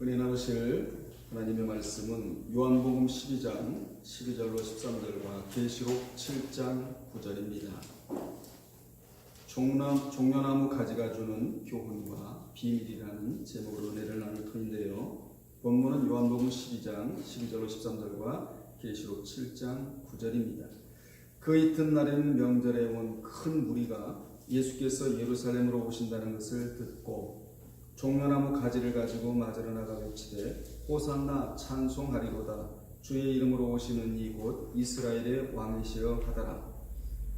은혜 나누실 하나님의 말씀은 요한복음 12장 12절로 13절과 계시록 7장 9절입니다. 종려나무 가지가 주는 교훈과 비밀이라는 제목으로 은혜를 나눌 터인데요. 본문은 요한복음 12장 12절로 13절과 계시록 7장 9절입니다. 그 이튿날에는 명절에 온 큰 무리가 예수께서 예루살렘으로 오신다는 것을 듣고 종려나무 가지를 가지고 맞으러 나가 외치되 호산나 찬송하리로다. 주의 이름으로 오시는 이곳 이스라엘의 왕이시여 하더라.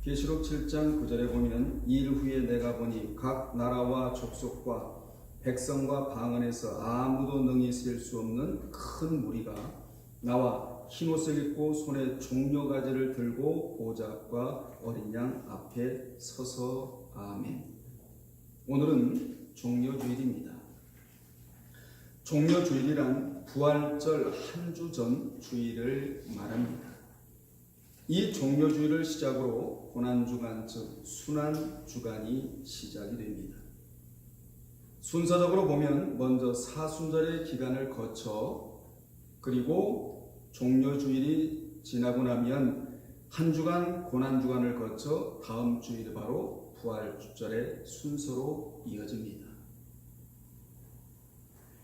계시록 7장 9절에 보면 이 일 후에 내가 보니 각 나라와 족속과 백성과 방언에서 아무도 능히 셀 수 없는 큰 무리가 나와 흰옷을 입고 손에 종려가지를 들고 보좌 앞과 어린 양 앞에 서서 아멘. 오늘은 종려주일입니다. 종려주일이란 부활절 한 주 전 주일을 말합니다. 이 종려주일을 시작으로 고난주간 즉 순환주간이 시작이 됩니다. 순서적으로 보면 먼저 사순절의 기간을 거쳐 그리고 종려주일이 지나고 나면 한 주간 고난주간을 거쳐 다음 주일이 바로 부활절의 순서로 이어집니다.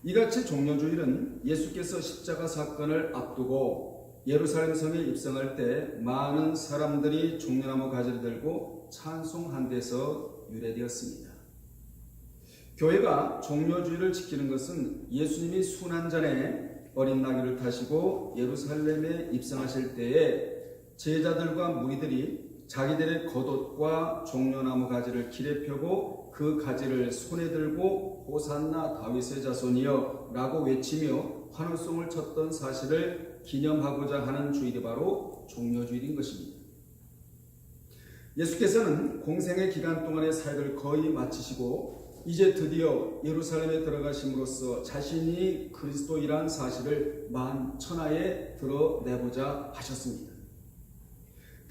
이같이 종려주일은 예수께서 십자가 사건을 앞두고 예루살렘 성에 입성할 때 많은 사람들이 종려나무 가지를 들고 찬송한 데서 유래되었습니다. 교회가 종려주일을 지키는 것은 예수님이 순환 전에 어린 나귀를 타시고 예루살렘에 입성하실 때에 제자들과 무리들이 자기들의 겉옷과 종려나무 가지를 길에 펴고 그 가지를 손에 들고 호산나 다윗의 자손이여 라고 외치며 환호성을 쳤던 사실을 기념하고자 하는 주일이 바로 종려주일인 것입니다. 예수께서는 공생의 기간 동안의 사역을 거의 마치시고 이제 드디어 예루살렘에 들어가심으로써 자신이 그리스도이란 사실을 만천하에 드러내고자 하셨습니다.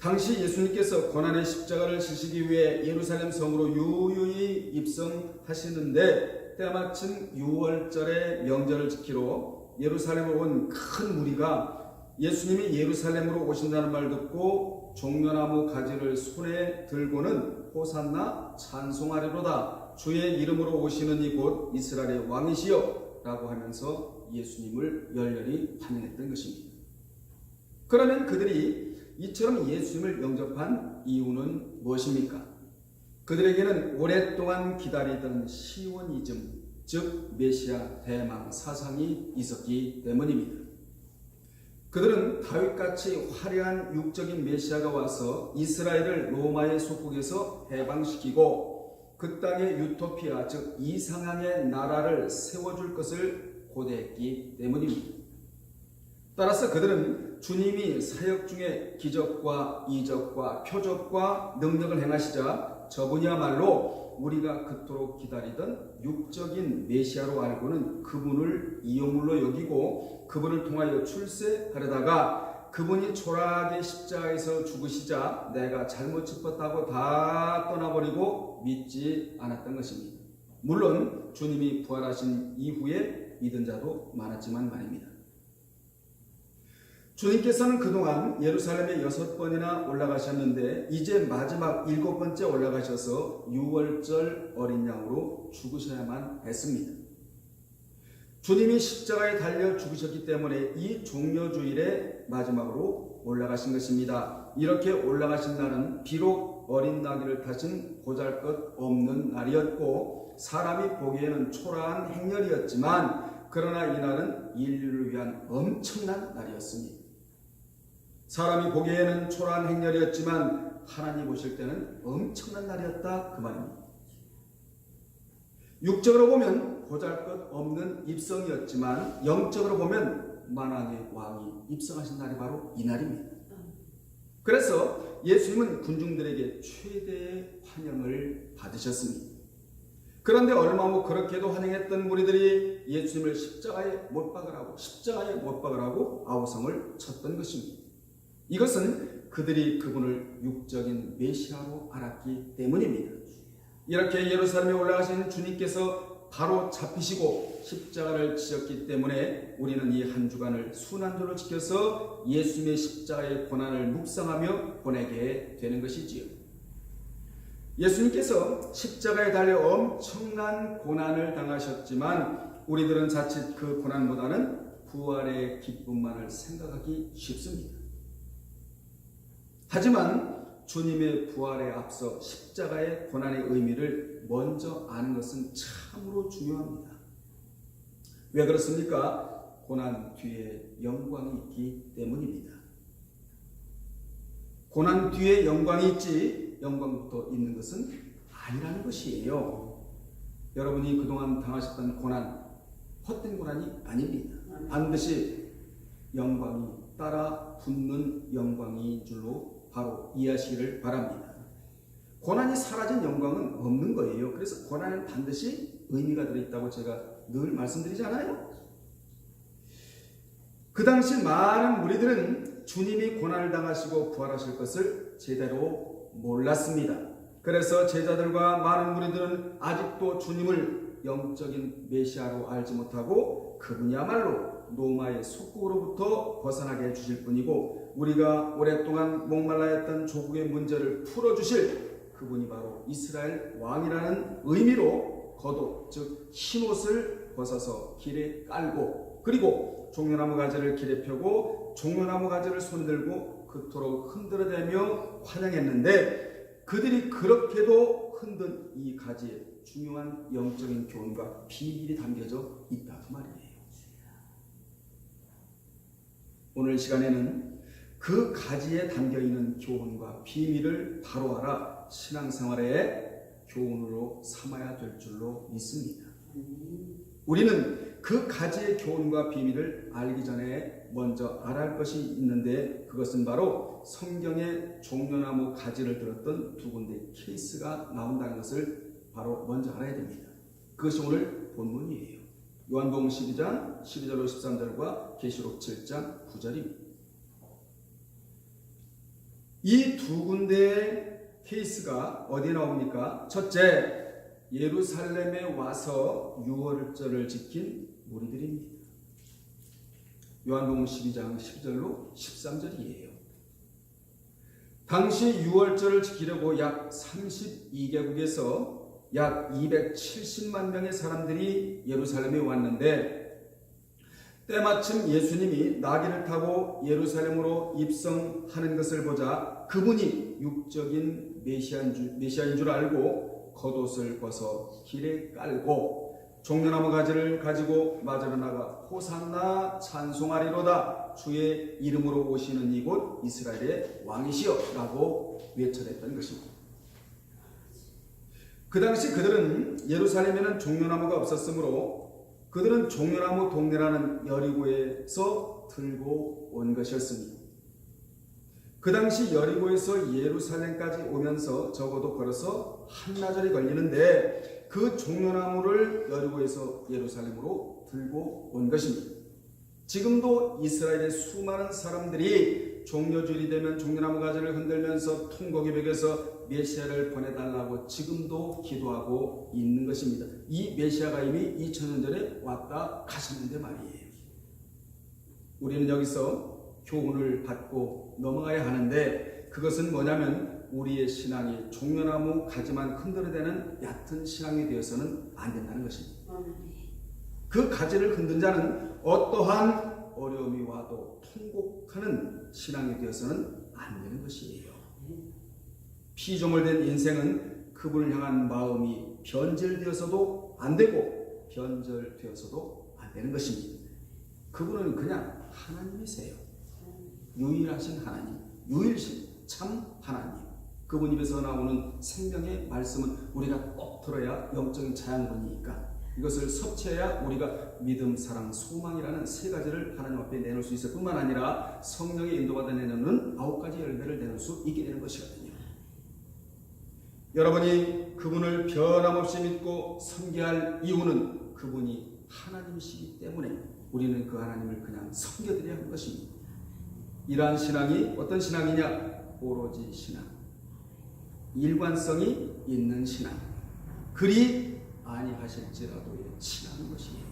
당시 예수님께서 고난의 십자가를 지시기 위해 예루살렘 성으로 유유히 입성하시는데 때마침 6월절의 명절을 지키러 예루살렘으로 온 큰 무리가 예수님이 예루살렘으로 오신다는 말 듣고 종려나무 가지를 손에 들고는 호산나 찬송하리로다. 주의 이름으로 오시는 이곳 이스라엘의 왕이시여 라고 하면서 예수님을 열렬히 환영했던 것입니다. 그러면 그들이 이처럼 예수님을 영접한 이유는 무엇입니까? 그들에게는 오랫동안 기다리던 시온이즘, 즉 메시아 대망 사상이 있었기 때문입니다. 그들은 다윗같이 화려한 육적인 메시아가 와서 이스라엘을 로마의 속국에서 해방시키고 그 땅의 유토피아, 즉 이상향의 나라를 세워줄 것을 고대했기 때문입니다. 따라서 그들은 주님이 사역 중에 기적과 이적과 표적과 능력을 행하시자 저분이야말로 우리가 그토록 기다리던 육적인 메시아로 알고는 그분을 이용물로 여기고 그분을 통하여 출세하려다가 그분이 초라하게 십자가에서 죽으시자 내가 잘못 짚었다고 다 떠나버리고 믿지 않았던 것입니다. 물론 주님이 부활하신 이후에 믿은 자도 많았지만 말입니다. 주님께서는 그동안 예루살렘에 6번이나 올라가셨는데 이제 마지막 7번째 올라가셔서 6월절 어린 양으로 죽으셔야만 했습니다. 주님이 십자가에 달려 죽으셨기 때문에 이 종려주일의 마지막으로 올라가신 것입니다. 이렇게 올라가신 날은 비록 어린 나귀를 타신 보잘것없는 날이었고 사람이 보기에는 초라한 행렬이었지만 그러나 이 날은 인류를 위한 엄청난 날이었습니다. 사람이 보기에는 초라한 행렬이었지만 하나님 보실 때는 엄청난 날이었다 그 말입니다. 육적으로 보면 보잘것없는 입성이었지만 영적으로 보면 만왕의 왕이 입성하신 날이 바로 이 날입니다. 그래서 예수님은 군중들에게 최대의 환영을 받으셨습니다. 그런데 얼마 후 그렇게도 환영했던 무리들이 예수님을 십자가에 못 박으라고 아우성을 쳤던 것입니다. 이것은 그들이 그분을 육적인 메시아로 알았기 때문입니다. 이렇게 예루살렘에 올라가신 주님께서 바로 잡히시고 십자가를 지셨기 때문에 우리는 이 한 주간을 순환도로 지켜서 예수님의 십자가의 고난을 묵상하며 보내게 되는 것이지요. 예수님께서 십자가에 달려 엄청난 고난을 당하셨지만 우리들은 자칫 그 고난보다는 부활의 기쁨만을 생각하기 쉽습니다. 하지만 주님의 부활에 앞서 십자가의 고난의 의미를 먼저 아는 것은 참으로 중요합니다. 왜 그렇습니까? 고난 뒤에 영광이 있기 때문입니다. 고난 뒤에 영광이 있지 영광부터 있는 것은 아니라는 것이에요. 여러분이 그동안 당하셨던 고난, 헛된 고난이 아닙니다. 반드시 영광이 따라 붙는 영광인 줄로 바로 이해하시기를 바랍니다. 고난이 사라진 영광은 없는 거예요. 그래서 고난은 반드시 의미가 들어있다고 제가 늘 말씀드리잖아요. 그 당시 많은 무리들은 주님이 고난을 당하시고 부활하실 것을 제대로 몰랐습니다. 그래서 제자들과 많은 무리들은 아직도 주님을 영적인 메시아로 알지 못하고 그분이야말로 로마의 속국으로부터 벗어나게 해주실 분이고 우리가 오랫동안 목말라 했던 조국의 문제를 풀어주실 그분이 바로 이스라엘 왕이라는 의미로 겉옷, 즉 흰옷을 벗어서 길에 깔고 그리고 종려나무 가지를 길에 펴고 종려나무 가지를 손에 들고 그토록 흔들어대며 환영했는데 그들이 그렇게도 흔든 이 가지에 중요한 영적인 교훈과 비밀이 담겨져 있다 그 말이에요. 오늘 시간에는 그 가지에 담겨있는 교훈과 비밀을 바로 알아 신앙생활의 교훈으로 삼아야 될 줄로 믿습니다. 우리는 그 가지의 교훈과 비밀을 알기 전에 먼저 알아야 할 것이 있는데 그것은 바로 성경의 종려나무 가지를 들었던 두 군데의 케이스가 나온다는 것을 바로 먼저 알아야 됩니다. 그것이 오늘 본문이에요. 요한복음 12장 12절로 13절과 계시록 7장 9절입니다. 이 두 군데의 케이스가 어디에 나옵니까? 첫째, 예루살렘에 와서 유월절을 지킨 무리들입니다. 요한복음 12장 10절로 13절이에요. 당시 유월절을 지키려고 약 32개국에서 약 270만 명의 사람들이 예루살렘에 왔는데 때마침 예수님이 나귀를 타고 예루살렘으로 입성하는 것을 보자 그분이 육적인 메시아인 줄 알고 겉옷을 벗어 길에 깔고 종려나무 가지를 가지고 맞으러 나가 호산나 찬송하리로다 주의 이름으로 오시는 이곳 이스라엘의 왕이시여 라고 외쳐냈던 것입니다. 그 당시 그들은 예루살렘에는 종려나무가 없었으므로 그들은 종려나무 동네라는 여리고에서 들고 온 것이었습니다. 그 당시 여리고에서 예루살렘까지 오면서 적어도 걸어서 한나절이 걸리는데 그 종려나무를 여리고에서 예루살렘으로 들고 온 것입니다. 지금도 이스라엘의 수많은 사람들이 종려주일이 되면 종려나무 가지를 흔들면서 통곡의 벽에서 메시아를 보내달라고 지금도 기도하고 있는 것입니다. 이 메시아가 이미 2000년 전에 왔다 가셨는데 말이에요. 우리는 여기서 교훈을 받고 넘어가야 하는데 그것은 뭐냐면 우리의 신앙이 종려나무 가지만 흔들어대는 얕은 신앙이 되어서는 안 된다는 것입니다. 그 가지를 흔든 자는 어떠한 어려움이 와도 통곡하는 신앙이 되어서는 안 되는 것이에요. 피조물된 인생은 그분을 향한 마음이 변질되어서도 안 되고 변절되어서도 안 되는 것입니다. 그분은 그냥 하나님이세요. 유일하신 하나님, 유일신 참 하나님. 그분 입에서 나오는 생명의 말씀은 우리가 꼭 들어야 영적인 자양분이니까 이것을 섭취해야 우리가 믿음, 사랑, 소망이라는 세 가지를 하나님 앞에 내놓을 수 있을 뿐만 아니라 성령의 인도받아 내놓는 9가지 열매를 내놓을 수 있게 되는 것이거든요. 여러분이 그분을 변함없이 믿고 섬겨할 이유는 그분이 하나님이시기 때문에 우리는 그 하나님을 그냥 섬겨드려야 하는 것입니다. 이러한 신앙이 어떤 신앙이냐? 오로지 신앙, 일관성이 있는 신앙, 그리 아니하실지라도에 친하는 것이에요.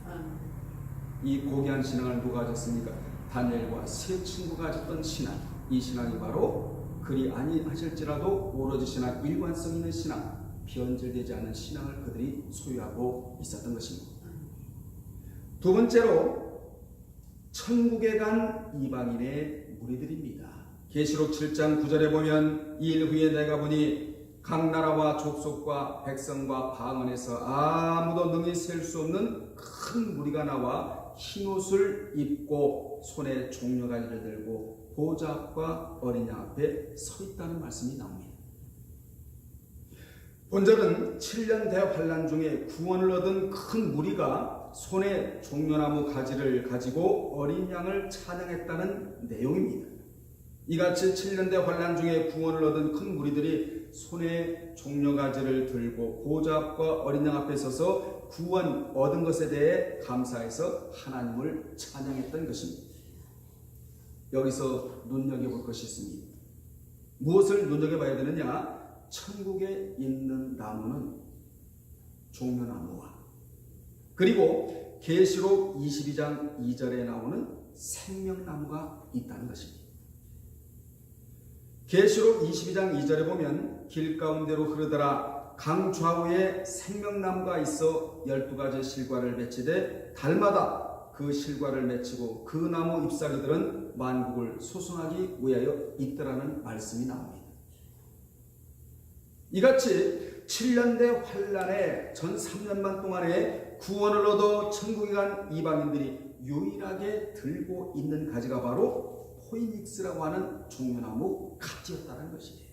이 고귀한 신앙을 누가 가졌습니까? 다니엘과 세 친구가 가졌던 신앙. 이 신앙이 바로 그리 아니하실지라도 오로지 신앙, 일관성 있는 신앙, 변질되지 않는 신앙을 그들이 소유하고 있었던 것입니다. 두 번째로 천국에 간 이방인의 무리들입니다. 계시록 7장 9절에 보면 이 일 후에 내가 보니 각 나라와 족속과 백성과 방언에서 아무도 능히 셀 수 없는 큰 무리가 나와 흰옷을 입고 손에 종려가지를 들고 보좌 앞과 어린 양 앞에 서 있다는 말씀이 나옵니다. 본절은 7년 대환란 중에 구원을 얻은 큰 무리가 손에 종려나무 가지를 가지고 어린 양을 찬양했다는 내용입니다. 이같이 7년 대환란 중에 구원을 얻은 큰 무리들이 손에 종려가지를 들고 보좌 앞과 어린 양 앞에 서서 구원 얻은 것에 대해 감사해서 하나님을 찬양했던 것입니다. 여기서 눈여겨볼 것이 있습니다. 무엇을 눈여겨봐야 되느냐? 천국에 있는 나무는 종려나무와 그리고 계시록 22장 2절에 나오는 생명나무가 있다는 것입니다. 계시록 22장 2절에 보면 길 가운데로 흐르더라 강 좌우에 생명나무가 있어 12가지 실과를 맺히되 달마다 그 실과를 맺히고 그 나무 잎사귀들은 만국을 소송하기 위하여 있더라는 말씀이 나옵니다. 이같이 7년대 환란의 전 3년만 동안에 구원을 얻어 천국에 간 이방인들이 유일하게 들고 있는 가지가 바로 포이닉스라고 하는 종려나무 가지였다는 것이에요.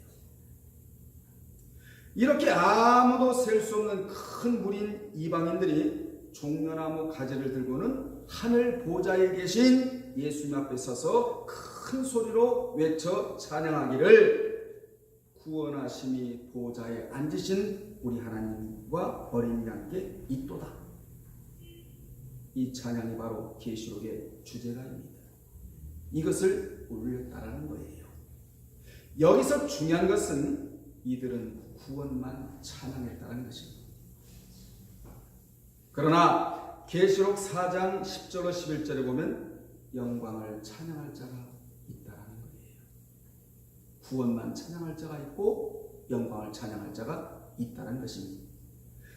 이렇게 아무도 셀 수 없는 큰 무리인 이방인들이 종려나무 가지를 들고는 하늘 보좌에 계신 예수님 앞에 서서 큰 소리로 외쳐 찬양하기를 구원하심이 보좌에 앉으신 우리 하나님과 어린 양께 있도다. 이 찬양이 바로 계시록의 주제가입니다. 이것을 올렸다라는 거예요. 여기서 중요한 것은 이들은 구원만 찬양했다는 것입니다. 그러나 계시록 4장 10절로 11절에 보면 영광을 찬양할 자가 있다라는 거예요. 구원만 찬양할 자가 있고 영광을 찬양할 자가 있다는 것입니다.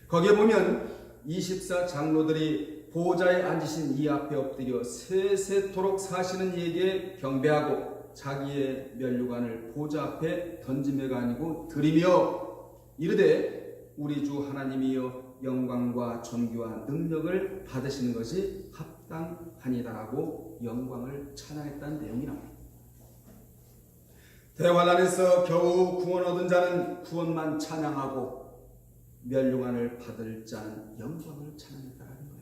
거기에 보면 24 장로들이 보좌에 앉으신 이 앞에 엎드려 세세토록 사시는 이에게 경배하고 자기의 면류관을 보좌 앞에 던짐매가 아니고 드리며 이르되 우리 주 하나님이여 영광과 존귀와 능력을 받으시는 것이 합당하니다라고 영광을 찬양했다는 내용이 나옵니다. 대환란에서 겨우 구원 얻은 자는 구원만 찬양하고 면류관을 받을 자는 영광을 찬양했다는 거예요.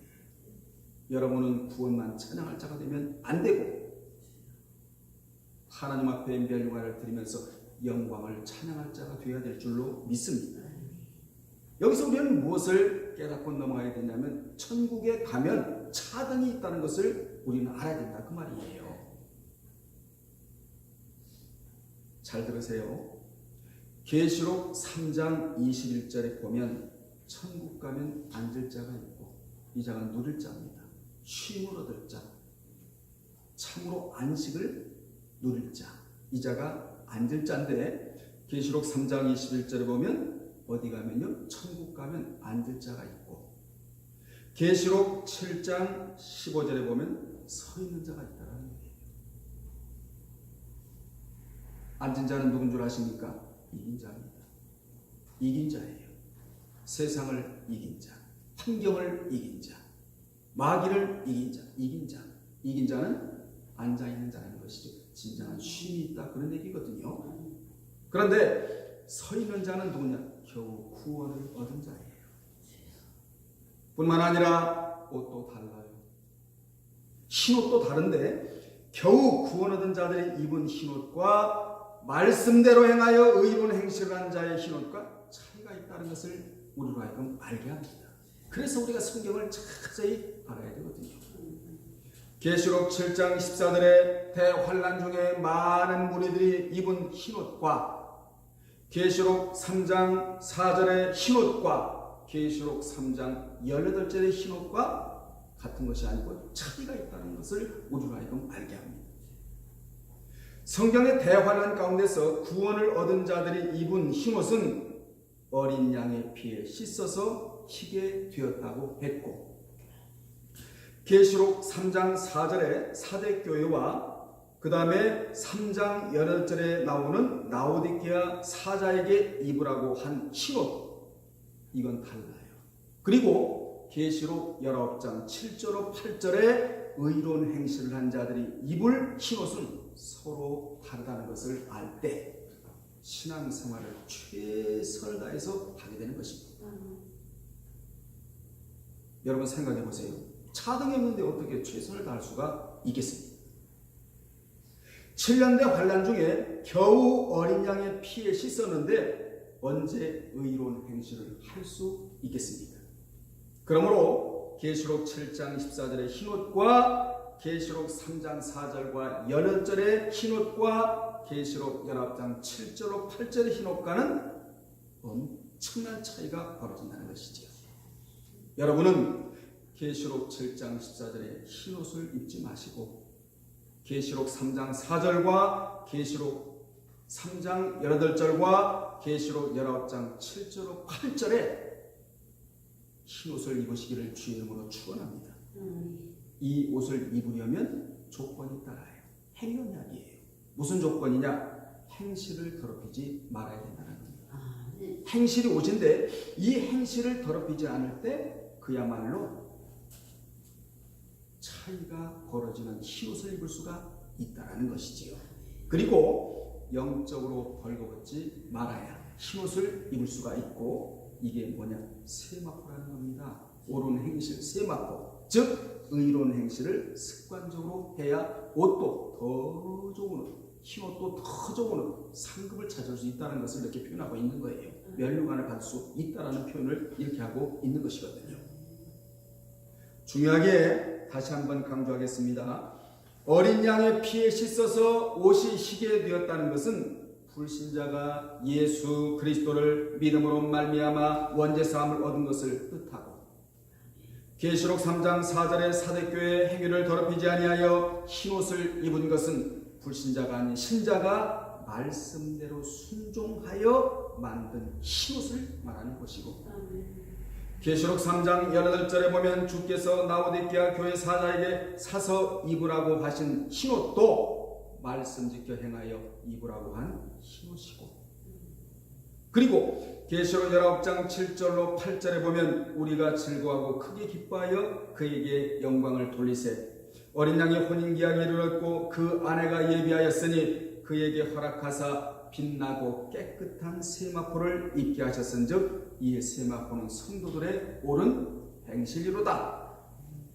여러분은 구원만 찬양할 자가 되면 안 되고 하나님 앞에 면류관을 드리면서 영광을 찬양할 자가 되어야 될 줄로 믿습니다. 여기서 우리는 무엇을 깨닫고 넘어가야 되냐면 천국에 가면 차등이 있다는 것을 우리는 알아야 된다 그 말이에요. 잘 들으세요. 계시록 3장 21절에 보면 천국 가면 앉을 자가 있고 이 자가 누릴 자입니다. 쉼을 얻을 자, 참으로 안식을 누릴 자, 이 자가 앉을 자인데 계시록 3장 21절에 보면 어디 가면요? 천국 가면 앉을 자가 있고 계시록 7장 15절에 보면 서 있는 자가 있다는 거예요. 앉은 자는 누군 줄 아십니까? 이긴 자입니다. 이긴 자예요. 세상을 이긴 자, 환경을 이긴 자, 마귀를 이긴 자, 이긴 자. 이긴 자는 앉아있는 자라는 것이죠. 진정한 쉼이 있다 그런 얘기거든요. 그런데 서 있는 자는 누구냐? 겨우 구원을 얻은 자예요. 뿐만 아니라 옷도 달라요. 흰옷도 다른데 겨우 구원 얻은 자들이 입은 흰옷과 말씀대로 행하여 의로운 행실을 한 자의 흰옷과 차이가 있다는 것을 우리로 하여금 알게 합니다. 그래서 우리가 성경을 자세히 알아야 되거든요. 계시록 7장 14절에 대환란 중에 많은 무리들이 입은 흰옷과 계시록 3장 4절의 흰옷과 계시록 3장 18절의 흰옷과 같은 것이 아니고 차이가 있다는 것을 우리가 이금 알게 합니다. 성경의 대환란 가운데서 구원을 얻은 자들이 입은 흰옷은 어린 양의 피에 씻어서 희게 되었다고 했고, 계시록 3장 4절에 사대교회와 그 다음에 3장 8절에 나오는 라오디게아 사자에게 입으라고 한 흰옷, 이건 달라요. 그리고 계시록 19장 7절로 8절에 의로운 행실을 한 자들이 입을 흰옷은 서로 다르다는 것을 알 때 신앙생활을 최선을 다해서 하게 되는 것입니다. 여러분 생각해 보세요. 차등이 없는데 어떻게 최선을 다할 수가 있겠습니까? 7년대 환란 중에 겨우 어린 양의 피에 씻었는데 언제 의로운 행실을 할 수 있겠습니까? 그러므로 계시록 7장 14절의 흰옷과 계시록 3장 4절과 8절의 흰옷과 계시록 19장 7절로 8절의 흰옷과는 엄청난 차이가 벌어진다는 것이지요. 여러분은 계시록 7장 14절에 흰옷을 입지 마시고 계시록 3장 4절과 계시록 3장 18절과 계시록 19장 7절로 8절에 흰옷을 입으시기를 주의 이름으로 축원합니다. 이 옷을 입으려면 조건이 따라요. 행연약이에요. 무슨 조건이냐? 행실을 더럽히지 말아야 된다는 겁니다. 행실이 옷인데 이 행실을 더럽히지 않을 때 그야말로 차이가 벌어지는 흰옷을 입을 수가 있다는 것이지요. 그리고 영적으로 벌거벗지 말아야 흰옷을 입을 수가 있고, 이게 뭐냐? 세마포라는 겁니다. 옳은 행실 세마포, 즉 의로운 행실을 습관적으로 해야 옷도 더 좋은 옷, 흰옷도 더 좋은 옷, 상급을 찾을 수 있다는 것을 이렇게 표현하고 있는 거예요. 면류관을 받을 수 있다는 표현을 이렇게 하고 있는 것이거든요. 중요하게 다시 한번 강조하겠습니다. 어린 양의 피에 씻어서 옷이 희게 되었다는 것은 불신자가 예수 그리스도를 믿음으로 말미암아 원죄사함을 얻은 것을 뜻하고, 계시록 3장 4절의 사대교회의 행위를 더럽히지 아니하여 흰옷을 입은 것은 불신자가 아닌 신자가 말씀대로 순종하여 만든 흰옷을 말하는 것이고, 계시록 3장 18절에 보면 주께서 라오디게아 교회 사자에게 사서 입으라고 하신 흰옷도 말씀 지켜 행하여 입으라고 한 흰옷이고, 그리고 계시록 19장 7절로 8절에 보면 우리가 즐거워하고 크게 기뻐하여 그에게 영광을 돌리세 어린 양의 혼인기한이 이르렀고 그 아내가 예비하였으니 그에게 허락하사 빛나고 깨끗한 세마포를 입게 하셨은즉 이 세마포는 성도들의 옳은 행실이로다.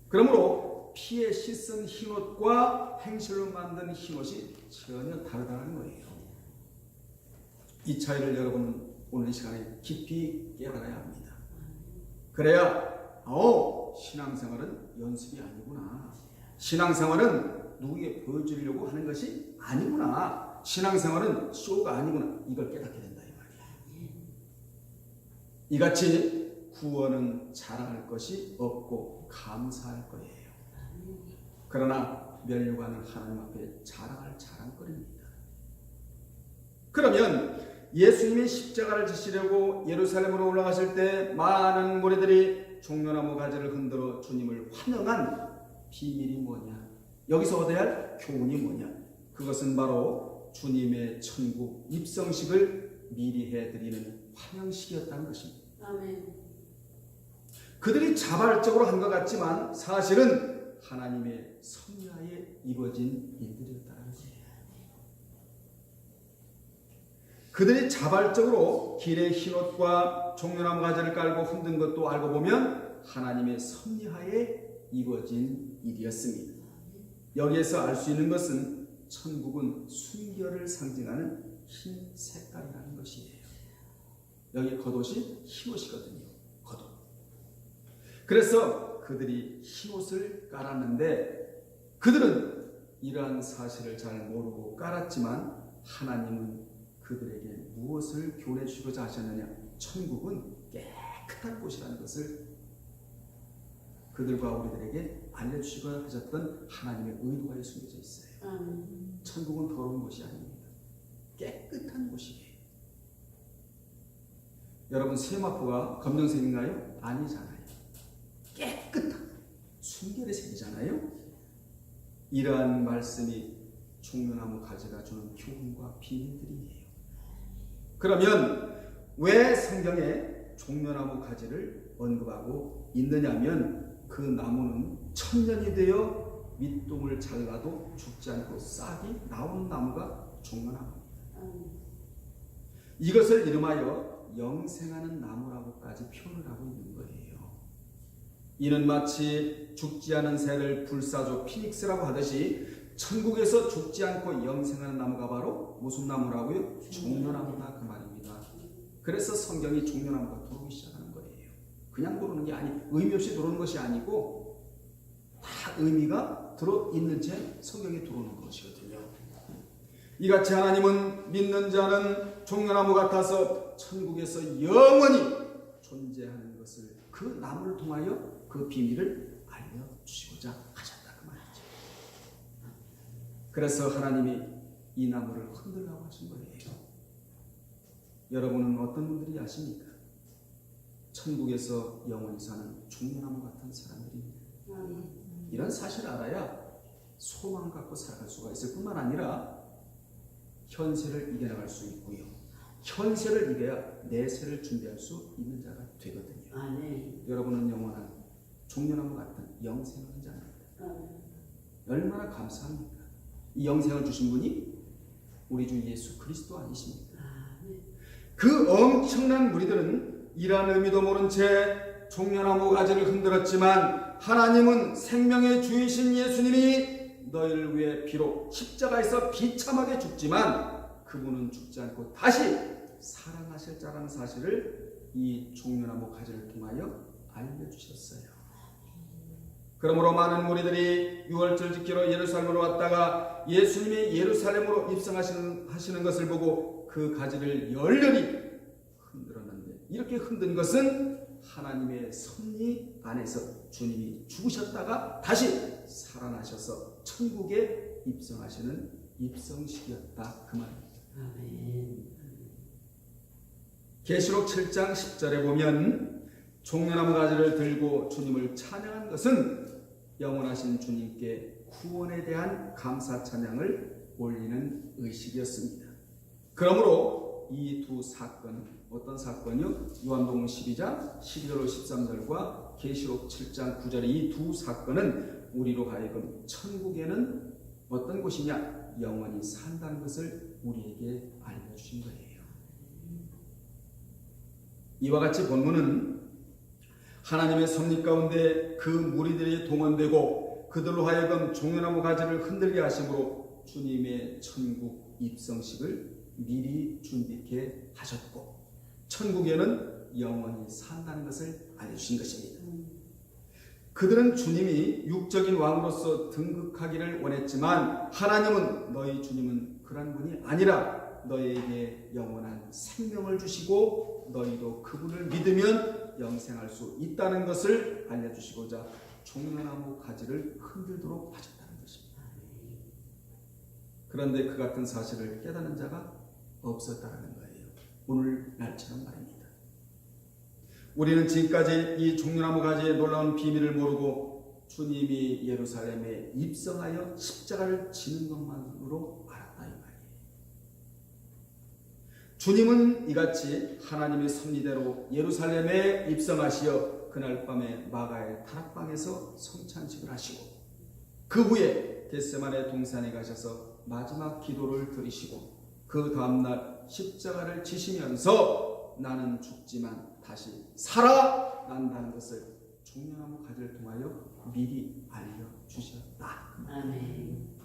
그러므로 피에 씻은 흰옷과 행실로 만든 흰옷이 전혀 다르다는 거예요. 이 차이를 여러분은 오늘 이 시간에 깊이 깨달아야 합니다. 그래야 신앙생활은 연습이 아니구나, 신앙생활은 누구에게 보여주려고 하는 것이 아니구나, 신앙생활은 쇼가 아니구나, 이걸 깨닫게 된다 이 말이야. 이같이 구원은 자랑할 것이 없고 감사할 거예요. 그러나 면류관은 하나님 앞에 자랑할 자랑거리입니다. 그러면 예수님이 십자가를 지시려고 예루살렘으로 올라가실 때 많은 무리들이 종려나무 가지를 흔들어 주님을 환영한 비밀이 뭐냐? 여기서 얻어야 할 교훈이 뭐냐? 그것은 바로 주님의 천국 입성식을 미리 해드리는 환영식이었다는 것입니다. 아멘. 그들이 자발적으로 한 것 같지만 사실은 하나님의 섭리하에 이루어진 일들이었다는 것입니다. 그들이 자발적으로 길에 흰옷과 종려나무 가지를 깔고 흔든 것도 알고 보면 하나님의 섭리하에 이루어진 일이었습니다. 여기에서 알 수 있는 것은 천국은 순결을 상징하는 흰 색깔이라는 것이에요. 여기 겉옷이 흰옷이거든요. 겉옷. 그래서 그들이 흰옷을 깔았는데 그들은 이러한 사실을 잘 모르고 깔았지만 하나님은 그들에게 무엇을 교훈해 주고자 하셨느냐? 천국은 깨끗한 곳이라는 것을 그들과 우리들에게 알려주시고 하셨던 하나님의 의도가 숨겨져 있어요. 천국은 더러운 곳이 아닙니다. 깨끗한 곳이에요. 여러분, 세마포가 검정색인가요? 아니잖아요. 깨끗한 순결의 색이잖아요. 이러한 말씀이 종려나무 가지가 주는 교훈과 비밀들이에요. 그러면 왜 성경에 종려나무 가지를 언급하고 있느냐면 그 나무는 천년이 되어 밑동을 잘라도 죽지 않고 싹이 나오는 나무가 종려나무입니다. 이것을 이름하여 영생하는 나무라고까지 표현을 하고 있는 거예요. 이는 마치 죽지 않은 새를 불사조 피닉스라고 하듯이 천국에서 죽지 않고 영생하는 나무가 바로 무슨 나무라고요? 종려나무다, 그 말입니다. 그래서 성경이 종려나무가 들어오기 시작하는 거예요. 그냥 들어오는 게 아니, 의미 없이 들어오는 것이 아니고 다 의미가 들어있는 채 성경에 들어오는 것이거든요. 이같이 하나님은 믿는 자는 종려나무 같아서 천국에서 영원히 존재하는 것을 그 나무를 통하여 그 비밀을 알려주시고자 하셨다, 그 말이죠. 그래서 하나님이 이 나무를 흔들라고 하신 거예요. 여러분은 어떤 분들이 아십니까? 천국에서 영원히 사는 종려나무 같은 사람들입니다. 이런 사실을 알아야 소망을 갖고 살아갈 수가 있을 뿐만 아니라 현세를 이겨나갈 수 있고요. 현세를 이겨야 내세를 준비할 수 있는 자가 되거든요. 여러분은 영원한 종려나무 같은 영생을 하는 자입니다. 얼마나 감사합니까? 이 영생을 주신 분이 우리 주 예수 그리스도 아니십니까? 그 엄청난 무리들은 이러한 의미도 모른 채 종려나무 가지를 흔들었지만 하나님은 생명의 주이신 예수님이 너희를 위해 비록 십자가에서 비참하게 죽지만 그분은 죽지 않고 다시 살아나실 자라는 사실을 이 종려나무 가지를 통하여 알려주셨어요. 그러므로 많은 무리들이 유월절 지키러 예루살렘으로 왔다가 예수님이 예루살렘으로 입성하시는 것을 보고 그 가지를 열렬히 흔들었는데, 이렇게 흔든 것은 하나님의 섭리 안에서 주님이 죽으셨다가 다시 살아나셔서 천국에 입성하시는 입성식이었다, 그 말입니다. 계시록 7장 10절에 보면 종려나무 가지를 들고 주님을 찬양한 것은 영원하신 주님께 구원에 대한 감사 찬양을 올리는 의식이었습니다. 그러므로 이 두 사건, 어떤 사건이요? 요한복음 12장 12절로 13절과 계시록 7장 9절의 이 두 사건은 우리로 하여금 천국에는 어떤 곳이냐? 영원히 산다는 것을 우리에게 알려주신 거예요. 이와 같이 본문은 하나님의 섭리 가운데 그 무리들이 동원되고 그들로 하여금 종려나무 가지를 흔들게 하심으로 주님의 천국 입성식을 미리 준비케 하셨고 천국에는 영원히 산다는 것을 알려주신 것입니다. 그들은 주님이 육적인 왕으로서 등극하기를 원했지만 하나님은 너희 주님은 그런 분이 아니라 너희에게 영원한 생명을 주시고 너희도 그분을 믿으면 영생할 수 있다는 것을 알려주시고자 종려나무 가지를 흔들도록 하셨다는 것입니다. 그런데 그 같은 사실을 깨닫는 자가 없었다는 거예요. 오늘 날처럼 말입니다. 우리는 지금까지 이 종려나무 가지의 놀라운 비밀을 모르고 주님이 예루살렘에 입성하여 십자가를 지는 것만으로 알았다, 이 말이에요. 주님은 이같이 하나님의 섭리대로 예루살렘에 입성하시어 그날 밤에 마가의 다락방에서 성찬식을 하시고 그 후에 겟세마네 동산에 가셔서 마지막 기도를 드리시고 그 다음날 십자가를 지시면서 나는 죽지만 다시 살아난다는 것을 종려나무 가지를 통하여 미리 알려주셨다. 아멘.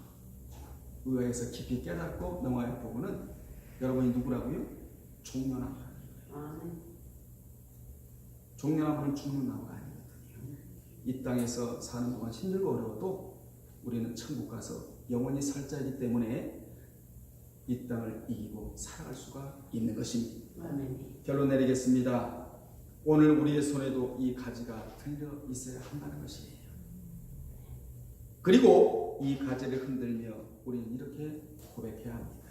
의아해서 깊이 깨닫고 넘어갈 부분은 여러분이 누구라고요? 종려나무라는 거예요. 종려나무는 죽는 나무가 아니거든요. 이 땅에서 사는 동안 힘들고 어려워도 우리는 천국 가서 영원히 살 자이기 때문에 이 땅을 이기고 살아갈 수가 있는 것입니다. 아멘. 결론 내리겠습니다. 오늘 우리의 손에도 이 가지가 들려 있어야 한다는 것이에요. 그리고 이 가지를 흔들며 우리는 이렇게 고백해야 합니다.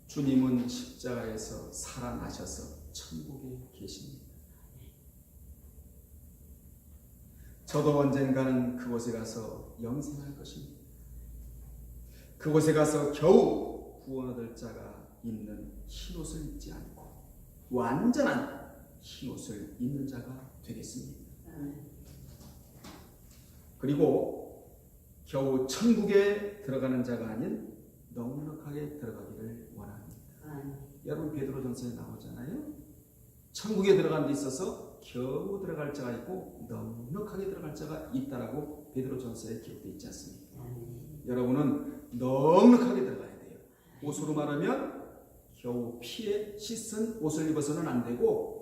주님은 십자가에서 살아나셔서 천국에 계십니다. 저도 언젠가는 그곳에 가서 영생할 것입니다. 그곳에 가서 겨우 구원 얻을 자가 입는 흰옷을 입지 않고 완전한 흰옷을 입는 자가 되겠습니다. 그리고 겨우 천국에 들어가는 자가 아닌 넉넉하게 들어가기를 원합니다. 여러분 베드로전서에 나오잖아요. 천국에 들어가는 데 있어서 겨우 들어갈 자가 있고 넉넉하게 들어갈 자가 있다라고 베드로전서에 기록되어 있지 않습니까? 여러분은 넉넉하게 들어가야 돼요. 옷으로 말하면 겨우 피에 씻은 옷을 입어서는 안 되고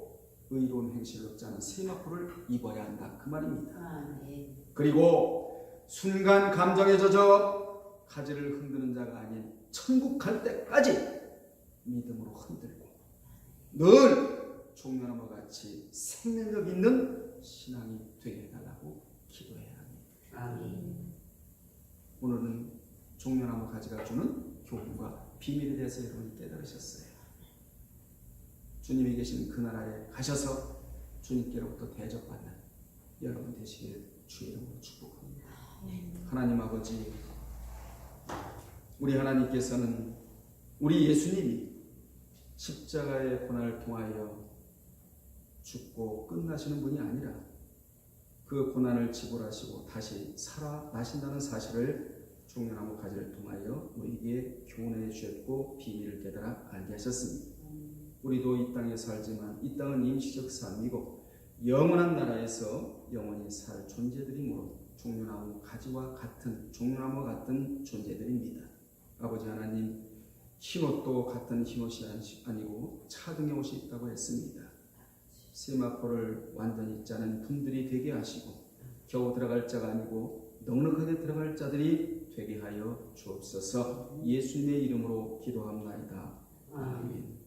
의로운 행실을 얻지 않은 세마포를 입어야 한다 그 말입니다. 그리고 순간 감정에 젖어 가지를 흔드는 자가 아닌 천국 갈 때까지 믿음으로 흔들고 늘 종려나무와 같이 생명력 있는 신앙이 되게 해달라고 기도해야 합니다. 오늘은 종려나무 가지가 주는 교훈과 비밀에 대해서 여러분이 깨달으셨어요. 주님이 계신 그 나라에 가셔서 주님께로부터 대접받는 여러분 되시길 주의 이름으로 축복합니다. 하나님 아버지, 우리 하나님께서는 우리 예수님이 십자가의 고난을 통하여 죽고 끝나시는 분이 아니라 그 고난을 지불하시고 다시 살아나신다는 사실을 종려나무 가지를 통하여 우리에게 교훈해 주셨고 비밀을 깨달아 알게 하셨습니다. 우리도 이 땅에 살지만 이 땅은 임시적 삶이고 영원한 나라에서 영원히 살 존재들이므로 종려나무 가지와 같은 종려나무와 같은 존재들입니다. 아버지 하나님, 흰옷도 같은 흰옷이 아니고 차등의 옷이 있다고 했습니다. 세마포를 완전히 입지 않은 분들이 되게 하시고 겨우 들어갈 자가 아니고 넉넉하게 들어갈 자들이 되게 하여 주옵소서. 예수님의 이름으로 기도합나이다. 아멘.